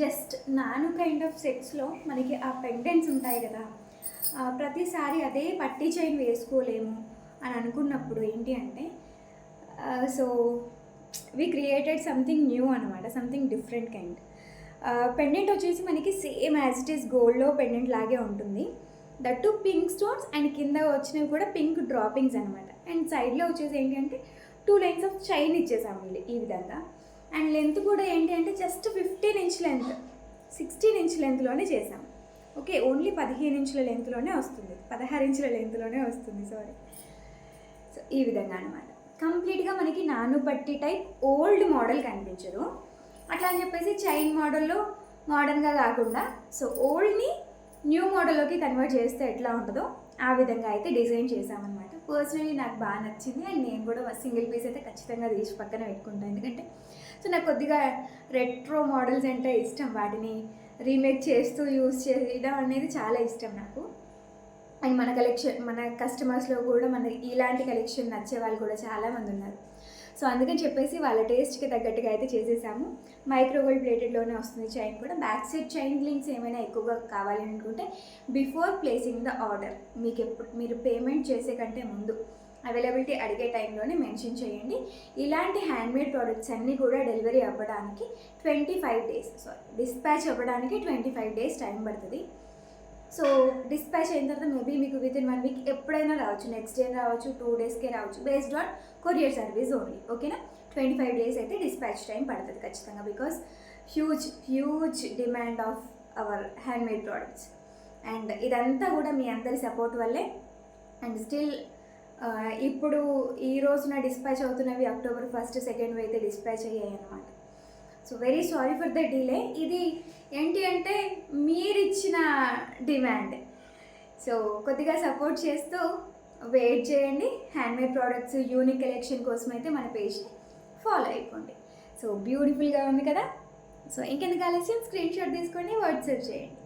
Just నాను kind of సెట్స్లో మనకి ఆ పెండెంట్స్ ఉంటాయి కదా, ప్రతిసారి అదే పట్టీ చైన్ వేసుకోలేము అని అనుకున్నప్పుడు ఏంటి అంటే, so we created something new అనమాట, సంథింగ్ డిఫరెంట్ కైండ్. పెండెంట్ వచ్చేసి మనకి సేమ్ యాజ్ ఇట్ ఈస్ గోల్డ్లో పెండెంట్ లాగే ఉంటుంది. That to pink stones and కింద వచ్చినవి కూడా పింక్ డ్రాపింగ్స్ అనమాట. అండ్ సైడ్లో వచ్చేసి ఏంటి అంటే 2 లైన్స్ ఆఫ్ చైన్ ఇచ్చేసాము ఈ విధంగా. అండ్ లెంత్ కూడా ఏంటి అంటే జస్ట్ 15 ఇంచ్ లెంత్, 16 ఇంచ్ లెంత్లోనే చేసాము. ఓకే, ఓన్లీ 15 ఇంచుల లెంత్లోనే వస్తుంది, 16 ఇంచుల లెంత్లోనే వస్తుంది, సారీ. సో ఈ విధంగా అనమాట. కంప్లీట్గా మనకి నాను పట్టి టైప్ ఓల్డ్ మోడల్ కనిపించదు. అట్లా అని చెప్పేసి చైన్ మోడల్లో మోడర్న్గా కాకుండా, సో ఓల్డ్ని న్యూ మోడల్లోకి కన్వర్ట్ చేస్తే ఎట్లా ఉంటుందో ఆ విధంగా అయితే డిజైన్ చేసామన్నమాట. పర్సనలీ నాకు బాగా నచ్చింది. అండ్ నేను కూడా సింగిల్ పీస్ అయితే ఖచ్చితంగా తీసి పక్కన పెట్టుకుంటాను. ఎందుకంటే సో నాకు కొద్దిగా రెట్రో మోడల్స్ అంటే ఇష్టం, వాటిని రీమేక్ చేస్తూ యూస్ చేయడం అనేది చాలా ఇష్టం నాకు. అండ్ మన కస్టమర్స్లో కూడా ఇలాంటి కలెక్షన్ నచ్చే వాళ్ళు కూడా చాలామంది ఉన్నారు. సో అందుకని చెప్పేసి వాళ్ళ టేస్ట్కి తగ్గట్టుగా అయితే చేసేసాము. మైక్రోవేవ్ ప్లేటెడ్లోనే వస్తుంది చైన్ కూడా. బ్యాక్ సైడ్ చైన్ లింక్స్ ఏమైనా ఎక్కువగా కావాలి అనుకుంటే బిఫోర్ ప్లేసింగ్ ద ఆర్డర్, మీరు పేమెంట్ చేసే కంటే ముందు అవైలబిలిటీ అడిగే టైంలోనే మెన్షన్ చేయండి. ఇలాంటి హ్యాండ్మేడ్ ప్రోడక్ట్స్ అన్నీ కూడా డెలివరీ అవ్వడానికి 25 డేస్, డిస్పాచ్ అవ్వడానికి 25 డేస్ టైం పడుతుంది. సో డిస్పాచ్ అయిన తర్వాత మేబీ మీకు వితిన్ 1 వీక్ ఎప్పుడైనా రావచ్చు, నెక్స్ట్ డే రావచ్చు, 2 డేస్కే రావచ్చు, based on courier service only. ఓకేనా, 25 డేస్ అయితే డిస్పాచ్ టైం పడుతుంది ఖచ్చితంగా. Because huge demand of our handmade products. And ఇదంతా కూడా మీ అందరి సపోర్ట్ వల్లే. అండ్ స్టిల్ ఇప్పుడు ఈ రోజున డిస్పాచ్ అవుతున్నవి అక్టోబర్ 1st, 2nd అయితే డిస్పాచ్ అయ్యాయి అన్నమాట. So very sorry for the delay. ఇది ఏంటి అంటే మీరిచ్చిన డిమాండ్. సో కొద్దిగా సపోర్ట్ చేస్తూ వెయిట్ చేయండి. హ్యాండ్మేడ్ ప్రోడక్ట్స్ యూనిక్ కలెక్షన్ కోసం అయితే మన పేజ్ని ఫాలో అయిపోండి. సో బ్యూటిఫుల్గా ఉంది కదా. సో ఇంకెందుకు ఆలస్యం, స్క్రీన్ షాట్ తీసుకొని వాట్సాప్ చేయండి.